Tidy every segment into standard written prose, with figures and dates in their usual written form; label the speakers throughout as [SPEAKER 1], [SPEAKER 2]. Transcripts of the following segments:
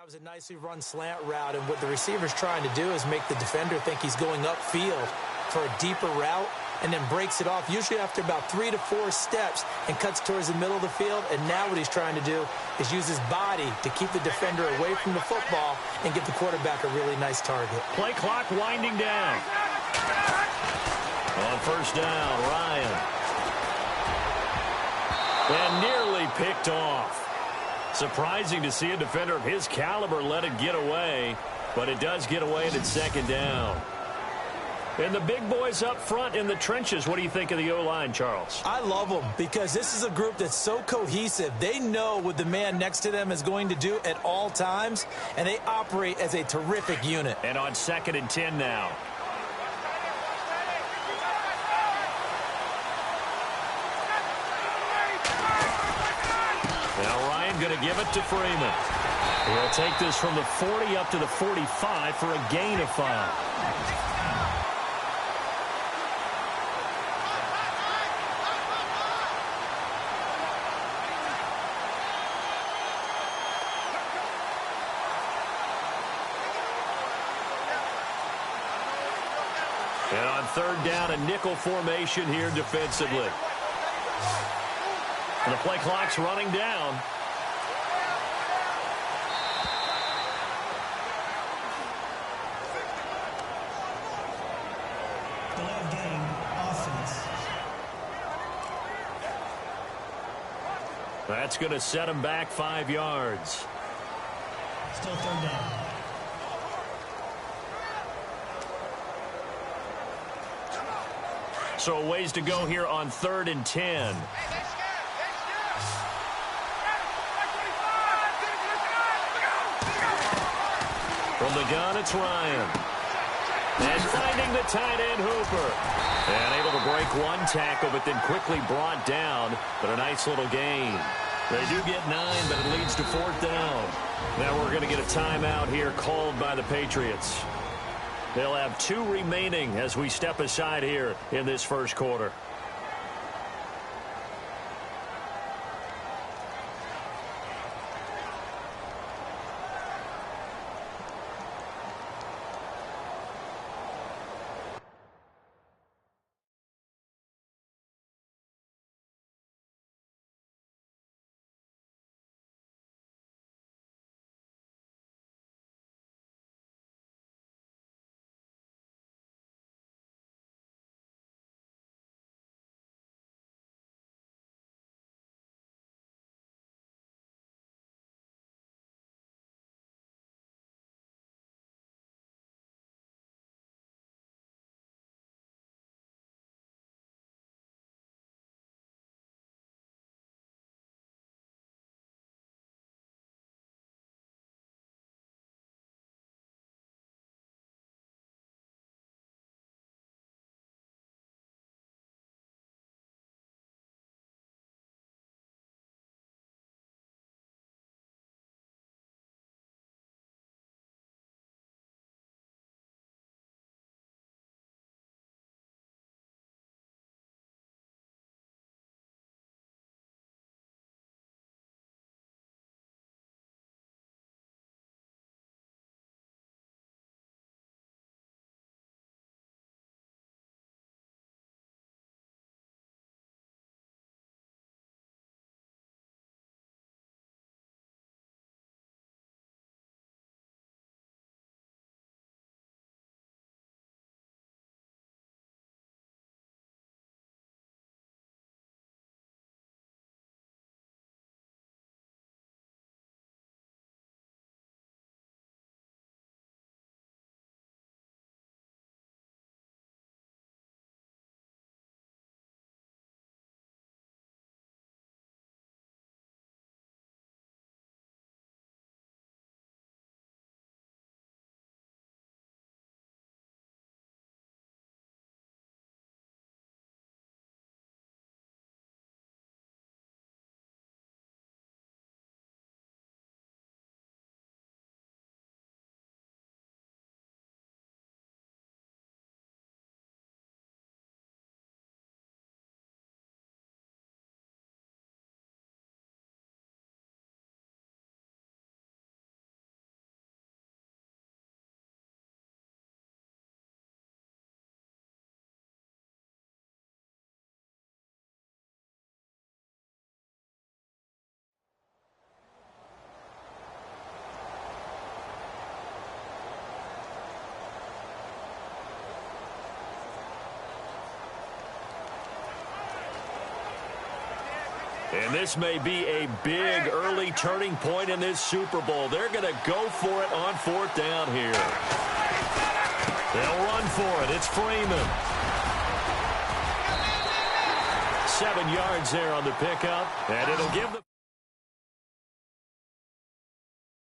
[SPEAKER 1] That was a nicely run slant route, and what the receiver's trying to do is make the defender think he's going upfield for a deeper route and then breaks it off, usually after about 3 to 4 steps, and cuts towards the middle of the field. And now what he's trying to do is use his body to keep the defender away from the football and give the quarterback a really nice target.
[SPEAKER 2] Play clock winding down. On first down, Ryan. And nearly picked off. Surprising to see a defender of his caliber let it get away, but it does get away and it's second down. And the big boys up front in the trenches, what do you think of the O-line, Charles?
[SPEAKER 1] I love them because this is a group that's so cohesive. They know what the man next to them is going to do at all times, and they operate as a terrific unit.
[SPEAKER 2] And on 2nd and 10 now. Now Ryan going to give it to Freeman. He'll take this from the 40 up to the 45 for a gain of 5. And on 3rd down, a nickel formation here defensively. And the play clock's running down.
[SPEAKER 3] Delay game, offense.
[SPEAKER 2] That's going to set him back 5 yards.
[SPEAKER 3] Still 3rd down.
[SPEAKER 2] So a ways to go here on 3rd and 10. From the gun, it's Ryan. And finding the tight end, Hooper. And able to break one tackle, but then quickly brought down. But a nice little gain. They do get 9, but it leads to 4th down. Now we're going to get a timeout here called by the Patriots. They'll have 2 remaining as we step aside here in this first quarter. And this may be a big early turning point in this Super Bowl. They're going to go for it on 4th down here. They'll run for it. It's Freeman. 7 yards there on the pickup, and it'll give the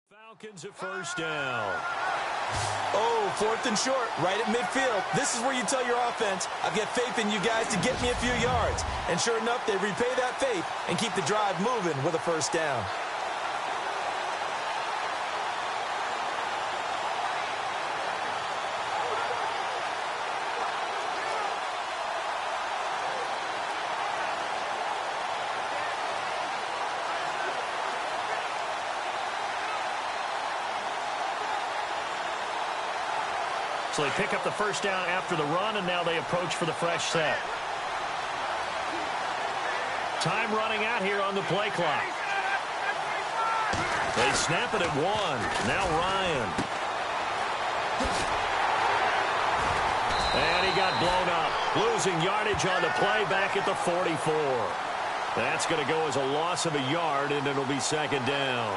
[SPEAKER 2] Falcons a 1st down.
[SPEAKER 1] Oh, 4th and short, right at midfield. This is where you tell your offense, I've got faith in you guys to get me a few yards. And sure enough, they repay that faith and keep the drive moving with a 1st down.
[SPEAKER 4] So they pick up the 1st down after the run, and now they approach for the fresh set. Time running out here on the play clock. They snap it at 1. Now Ryan. And he got blown up. Losing yardage on the play back at the 44. That's going to go as a loss of a yard, and it'll be 2nd down.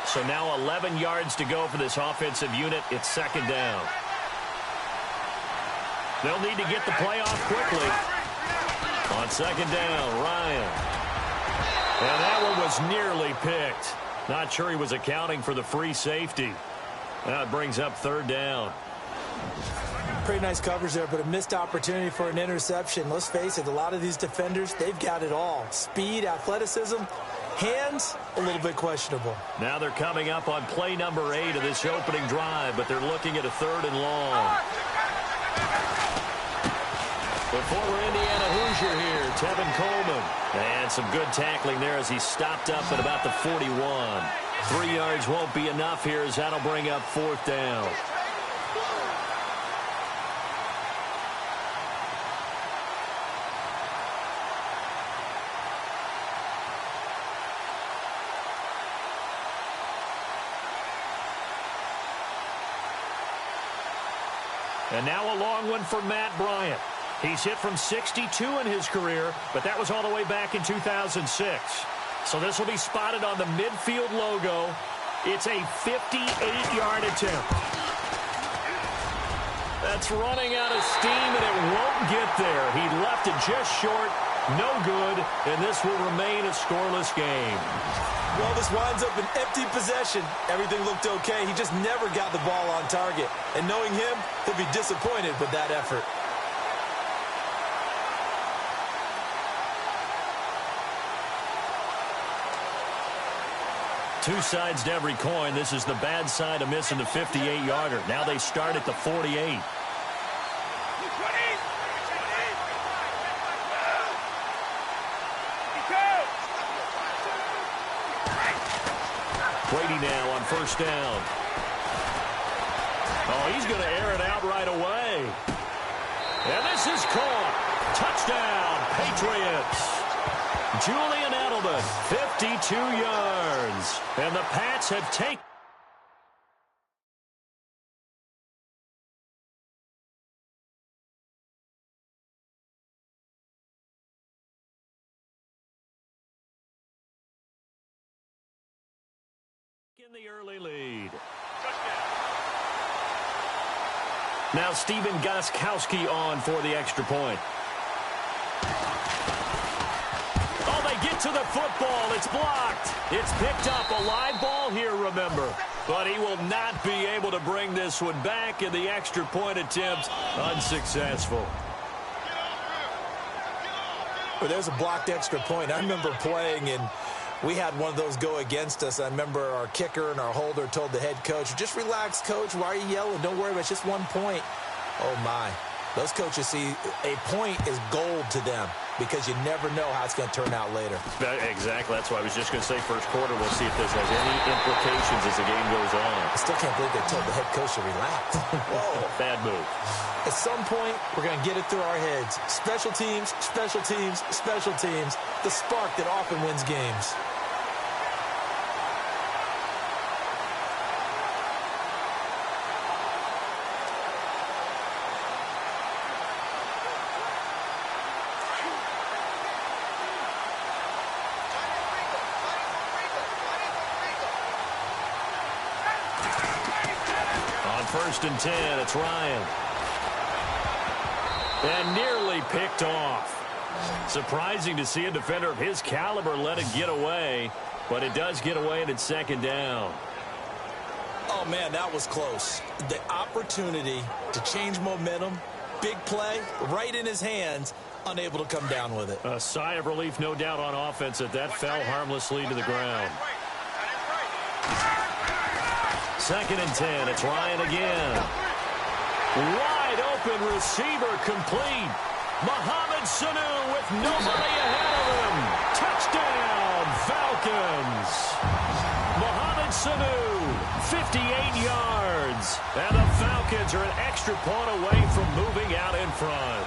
[SPEAKER 4] So now 11 yards to go for this offensive unit. It's 2nd down. They'll need to get the play off quickly. On 2nd down, Ryan. And that one was nearly picked. Not sure he was accounting for the free safety. That brings up 3rd down.
[SPEAKER 1] Pretty nice coverage there, but a missed opportunity for an interception. Let's face it, a lot of these defenders, they've got it all. Speed, athleticism, hands, a little bit questionable.
[SPEAKER 2] Now they're coming up on play number 8 of this opening drive, but they're looking at a 3rd and long. The former Indiana Hoosier here, Tevin Coleman. And some good tackling there as he stopped up at about the 41. 3 yards won't be enough here as that'll bring up 4th down. And now a long one for Matt Bryant. He's hit from 62 in his career, but that was all the way back in 2006. So this will be spotted on the midfield logo. It's a 58-yard attempt. That's running out of steam, and it won't get there. He left it just short, no good, and this will remain a scoreless game.
[SPEAKER 1] Well, this winds up an empty possession. Everything looked okay. He just never got the ball on target. And knowing him, he'll be disappointed with that effort.
[SPEAKER 2] Two sides to every coin. This is the bad side of missing the 58-yarder. Now they start at the 48. Brady now on 1st down. Oh, he's going to air it out right away. And this is caught. Touchdown, Patriots. Julian Edelman, 52 yards. And the Pats have taken in the early lead. Now Stephen Gostkowski on for the extra point. Oh, they get to the football. It's blocked. It's picked up. A live ball here, remember. But he will not be able to bring this one back, and the extra point attempt unsuccessful.
[SPEAKER 1] Well, there's a blocked extra point. I remember playing, and we had one of those go against us. I remember our kicker and our holder told the head coach, just relax, coach. Why are you yelling? Don't worry about it. It's just 1 point. Oh, my. Those coaches see a point is gold to them because you never know how it's going to turn out later.
[SPEAKER 2] Exactly. That's why I was just going to say first quarter. We'll see if this has any implications as the game goes on.
[SPEAKER 1] I still can't believe they told the head coach to relax.
[SPEAKER 2] Whoa. Bad move.
[SPEAKER 1] At some point, we're going to get it through our heads. Special teams, special teams, special teams. The spark that often wins games.
[SPEAKER 2] On 1st and 10, it's Ryan. And nearly picked off. Surprising to see a defender of his caliber let it get away, but it does get away and it's 2nd down.
[SPEAKER 1] Oh, man, that was close. The opportunity to change momentum, big play, right in his hands, unable to come down with it.
[SPEAKER 2] A sigh of relief, no doubt, on offense that fell harmlessly to the ground. 2nd and 10, it's Ryan again. Wide open receiver complete. Mohamed Sanu with nobody ahead of him. Touchdown, Falcons. Mohamed Sanu, 58 yards. And the Falcons are an extra point away from moving out in front.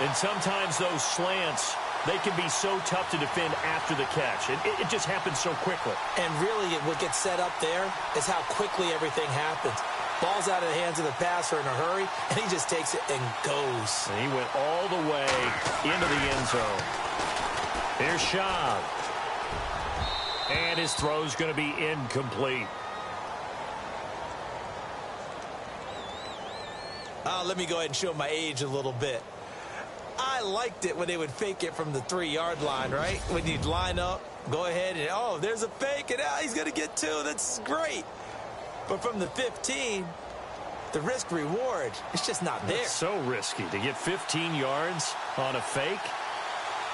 [SPEAKER 2] And sometimes those slants, they can be so tough to defend after the catch. It just happens so quickly.
[SPEAKER 1] And really, what gets set up there is how quickly everything happens. Ball's out of the hands of the passer in a hurry, and he just takes it and goes.
[SPEAKER 2] And he went all the way into the end zone. Here's Schaub. And his throw's going to be incomplete.
[SPEAKER 1] Let me go ahead and show my age a little bit. I liked it when they would fake it from the 3-yard line, right? When you'd line up, go ahead, and, oh, there's a fake, and he's going to get 2. That's great. But from the 15, the risk-reward, it's just not there.
[SPEAKER 2] It's so risky to get 15 yards on a fake.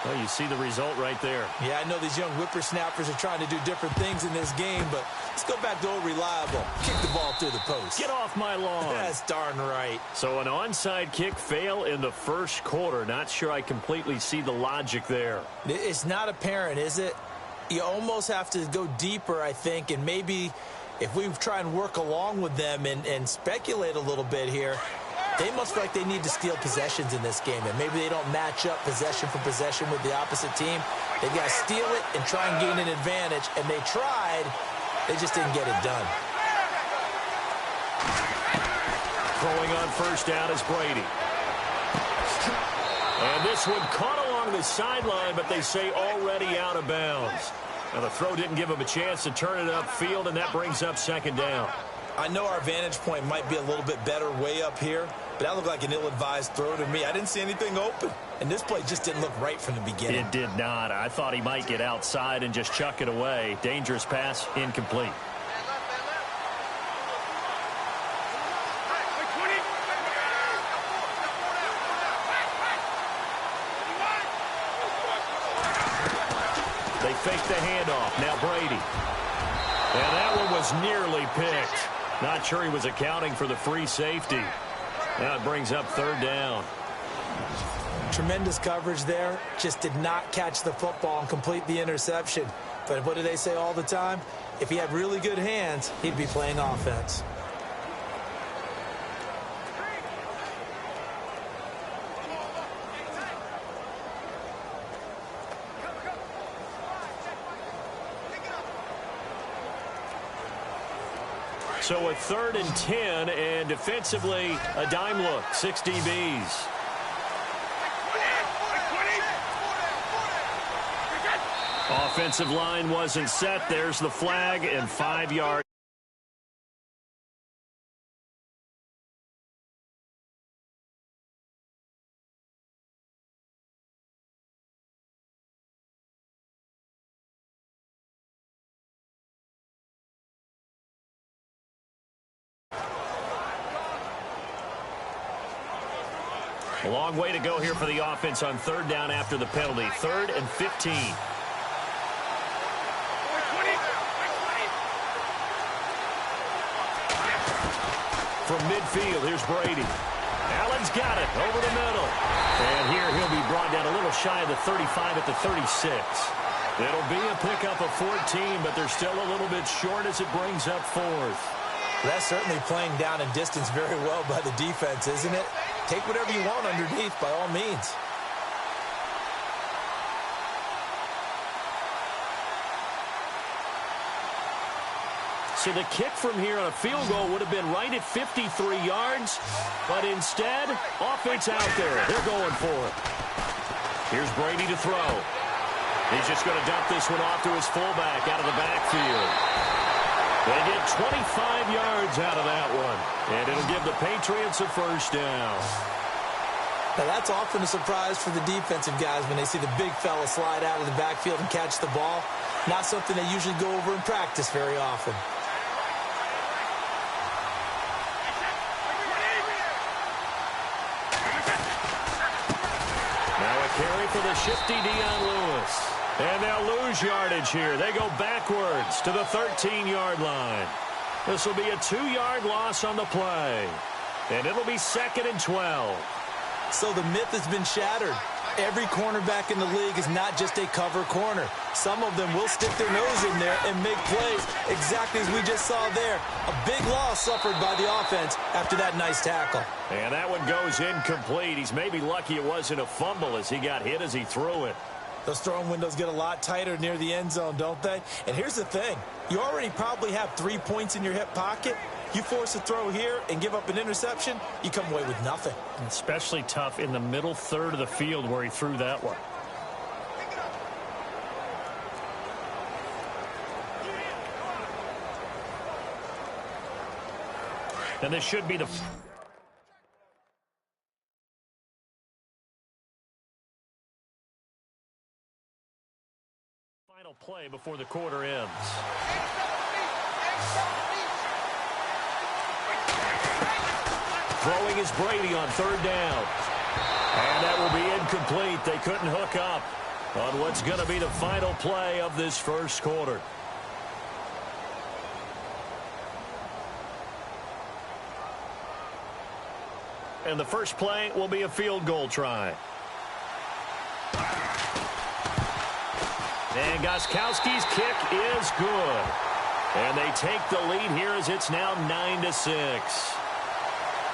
[SPEAKER 2] Well, you see the result right there.
[SPEAKER 1] Yeah, I know these young whippersnappers are trying to do different things in this game, but let's go back to old reliable. Kick the ball through the post.
[SPEAKER 2] Get off my lawn.
[SPEAKER 1] That's darn right.
[SPEAKER 2] So an onside kick fail in the first quarter. Not sure I completely see the logic there.
[SPEAKER 1] It's not apparent, is it? You almost have to go deeper, I think, and maybe if we try and work along with them and speculate a little bit here, they must feel like they need to steal possessions in this game, and maybe they don't match up possession for possession with the opposite team. They've got to steal it and try and gain an advantage, and they tried. They just didn't get it done.
[SPEAKER 2] Throwing on first down is Brady. And this one caught along the sideline, but they say already out of bounds. Now the throw didn't give him a chance to turn it upfield, and that brings up second down.
[SPEAKER 1] I know our vantage point might be a little bit better way up here, but that looked like an ill-advised throw to me. I didn't see anything open, and this play just didn't look right from the beginning.
[SPEAKER 2] It did not. I thought he might get outside and just chuck it away. Dangerous pass, incomplete. They fake the handoff. Now Brady. And that one was nearly picked. Not sure he was accounting for the free safety. Now it brings up third down.
[SPEAKER 1] Tremendous coverage there. Just did not catch the football and complete the interception. But what do they say all the time? If he had really good hands, he'd be playing offense.
[SPEAKER 2] So a 3rd and 10, and defensively, a dime look, 6 DBs. Offensive line wasn't set. There's the flag, and 5 yards. A long way to go here for the offense on third down after the penalty. 3rd and 15. From midfield, here's Brady. Allen's got it over the middle. And here he'll be brought down a little shy of the 35 at the 36. It'll be a pickup of 14, but they're still a little bit short as it brings up 4th.
[SPEAKER 1] That's certainly playing down in distance very well by the defense, isn't it? Take whatever you want underneath, by all means.
[SPEAKER 2] So the kick from here on a field goal would have been right at 53 yards, but instead, offense out there. They're going for it. Here's Brady to throw. He's just going to dump this one off to his fullback out of the backfield. They get 25 yards out of that one, and it'll give the Patriots a first down.
[SPEAKER 1] Now, that's often a surprise for the defensive guys when they see the big fella slide out of the backfield and catch the ball. Not something they usually go over in practice very often.
[SPEAKER 2] Now a carry for the shifty Dion Lewis. And they'll lose yardage here. They go backwards to the 13-yard line. This will be a 2-yard loss on the play. And it'll be 2nd and 12.
[SPEAKER 1] So the myth has been shattered. Every cornerback in the league is not just a cover corner. Some of them will stick their nose in there and make plays exactly as we just saw there. A big loss suffered by the offense after that nice tackle.
[SPEAKER 2] And that one goes incomplete. He's maybe lucky it wasn't a fumble as he got hit as he threw it.
[SPEAKER 1] Those throwing windows get a lot tighter near the end zone, don't they? And here's the thing. You already probably have 3 points in your hip pocket. You force a throw here and give up an interception, you come away with nothing.
[SPEAKER 2] Especially tough in the middle third of the field where he threw that one. And this should be the final play before the quarter ends. Throwing is Brady on third down. And that will be incomplete. They couldn't hook up. on what's going to be the final play of this first quarter. And the first play will be a field goal try. And Gostkowski's kick is good. And they take the lead here as it's now 9-6.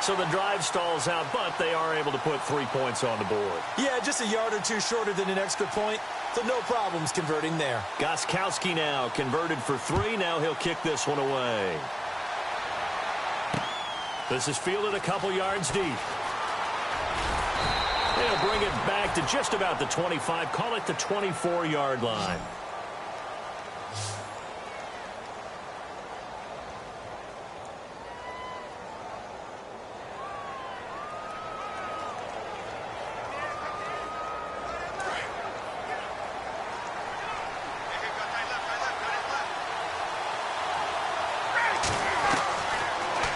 [SPEAKER 2] So the drive stalls out, but they are able to put 3 points on the board.
[SPEAKER 1] Yeah, just a yard or two shorter than an extra point, so no problems converting there.
[SPEAKER 2] Gostkowski now converted for 3. Now he'll kick this one away. This is fielded a couple yards deep. They'll bring it back to just about the 25. Call it the 24-yard line.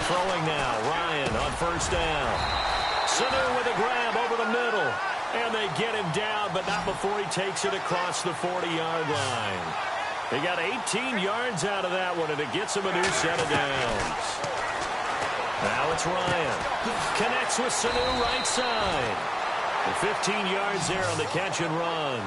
[SPEAKER 2] Throwing now, Ryan on first down. Sanu with a grab over the middle. And they get him down, but not before he takes it across the 40-yard line. They got 18 yards out of that one, and it gets him a new set of downs. Now it's Ryan. Connects with Sanu right side. And 15 yards there on the catch and run.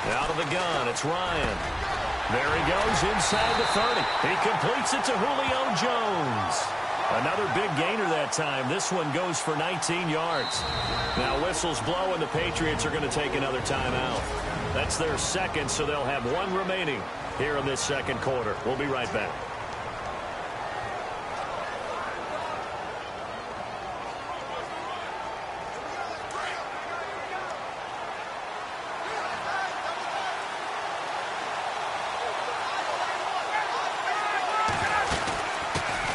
[SPEAKER 2] Out of the gun, it's Ryan. There he goes inside the 30. He completes it to Julio Jones. Another big gainer that time. This one goes for 19 yards. Now whistles blow, and the Patriots are going to take another timeout. That's their second, so they'll have one remaining here in this second quarter. We'll be right back.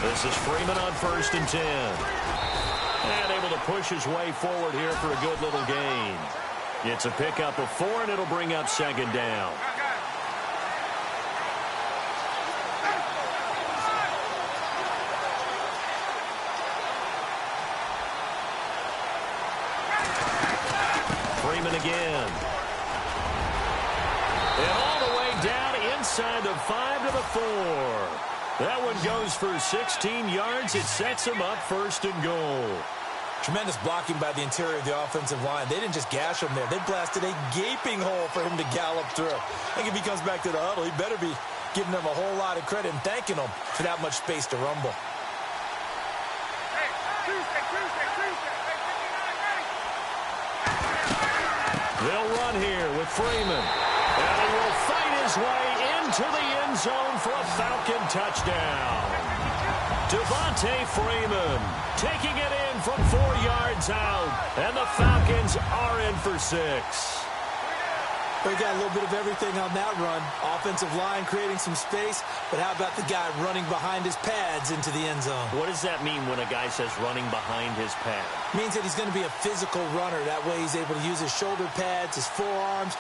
[SPEAKER 2] This is Freeman on 1st and 10. And able to push his way forward here for a good little gain. It's a pickup of 4, and it'll bring up 2nd down. Freeman again. And all the way down inside the 5 to the 4. That one goes for 16 yards. It sets him up 1st and goal.
[SPEAKER 1] Tremendous blocking by the interior of the offensive line. They didn't just gash him there. They blasted a gaping hole for him to gallop through. I think if he comes back to the huddle, he better be giving them a whole lot of credit and thanking them for that much space to rumble.
[SPEAKER 2] They'll run here with Freeman. And he will fight his way into the end zone for a Falcon touchdown. Devontae Freeman taking it in from 4 yards out. And the Falcons are in for 6.
[SPEAKER 1] We got a little bit of everything on that run. Offensive line creating some space, but how about the guy running behind his pads into the end zone?
[SPEAKER 2] What does that mean when a guy says running behind his pad?
[SPEAKER 1] Means that he's going to be a physical runner. That way he's able to use his shoulder pads, his forearms.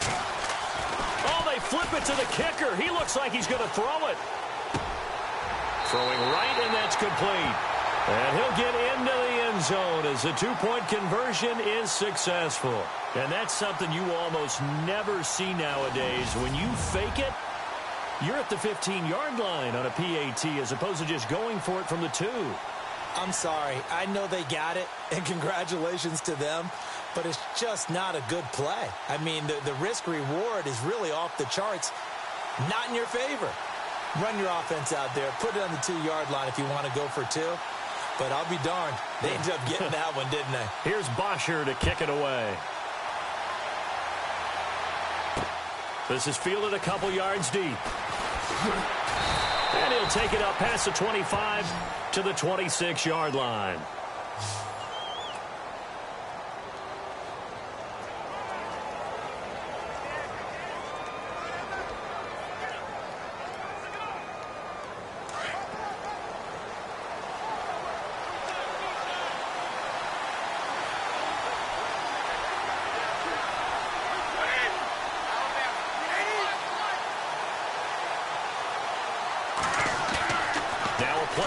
[SPEAKER 2] Oh, they flip it to the kicker. He looks like he's going to throw it. Throwing right, and that's complete. And he'll get into the end zone as the 2-point conversion is successful. And that's something you almost never see nowadays. When you fake it, you're at the 15-yard line on a PAT as opposed to just going for it from the 2.
[SPEAKER 1] I'm sorry. I know they got it, and congratulations to them, but it's just not a good play. I mean, the risk-reward is really off the charts, not in your favor. Run your offense out there. Put it on the 2-yard line if you want to go for 2. But I'll be darned. They ended up getting that one, didn't they?
[SPEAKER 2] Here's Bosher to kick it away. This is fielded a couple yards deep. And he'll take it up past the 25 to the 26-yard line.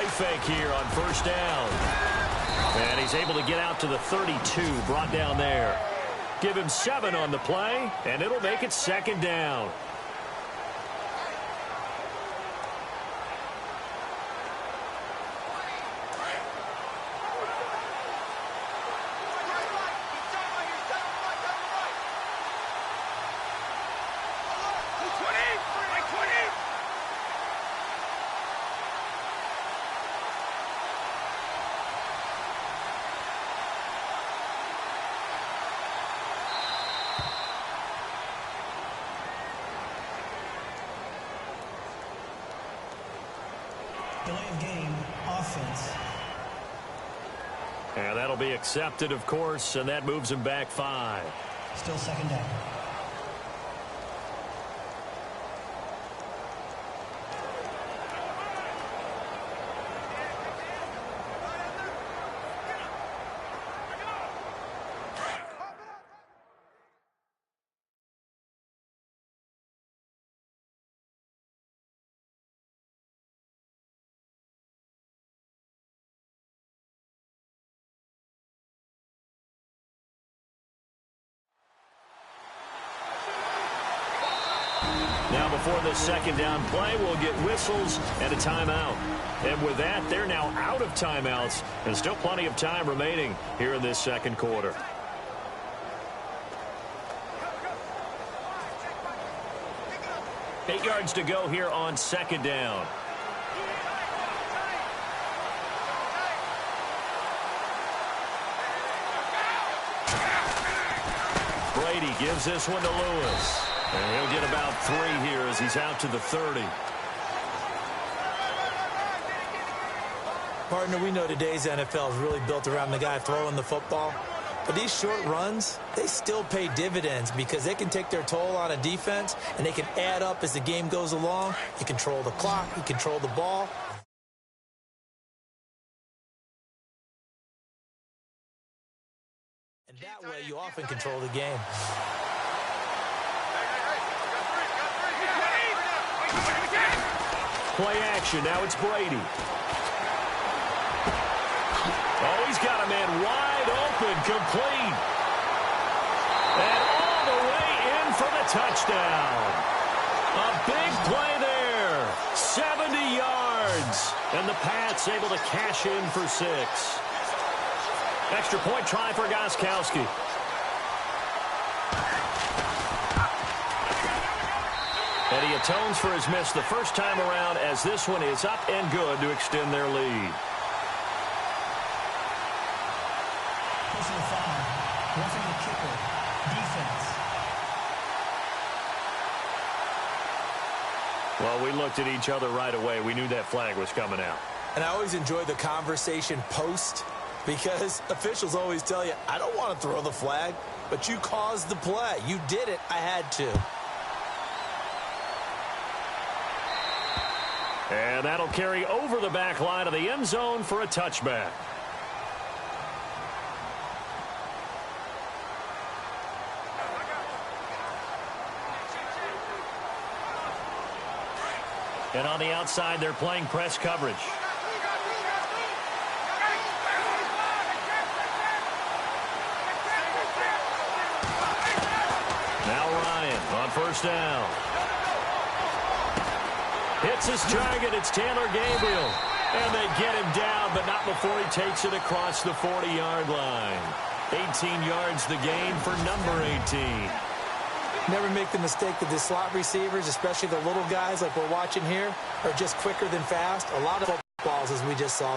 [SPEAKER 2] fake here on first down. And he's able to get out to the 32, brought down there. Give him 7 on the play, and it'll make it second down.
[SPEAKER 3] Delay of game, offense.
[SPEAKER 2] And that'll be accepted, of course, and that moves him back 5.
[SPEAKER 3] Still second down.
[SPEAKER 2] Now before the second down play, we'll get whistles and a timeout. And with that, they're now out of timeouts, and still plenty of time remaining here in this second quarter. Eight yards to go here on second down. Brady gives this one to Lewis. And he'll get about 3 here as he's out to the 30.
[SPEAKER 1] Partner, we know today's NFL is really built around the guy throwing the football. But these short runs, they still pay dividends because they can take their toll on a defense, and they can add up as the game goes along. You control the clock, you control the ball. And that way you often control the game.
[SPEAKER 2] Play action. Now it's Brady. Oh, he's got a man wide open, complete. And all the way in for the touchdown. A big play there. 70 yards. And the Pats able to cash in for 6. Extra point try for Gostkowski. And he atones for his miss the first time around as this one is up and good to extend their lead.
[SPEAKER 3] Personal foul. Roughing the kicker. Defense.
[SPEAKER 2] Well, we looked at each other right away. We knew that flag was coming out.
[SPEAKER 1] And I always enjoy the conversation post because officials always tell you, I don't want to throw the flag, but you caused the play. You did it. I had to.
[SPEAKER 2] And that'll carry over the back line of the end zone for a touchback. And on the outside, they're playing press coverage. Now Ryan on first down. Hits his target. It's Taylor Gabriel. And they get him down, but not before he takes it across the 40-yard line. 18 yards the gain for number 18.
[SPEAKER 1] Never make the mistake that the slot receivers, especially the little guys like we're watching here, are just quicker than fast. A lot of footballs, as we just saw.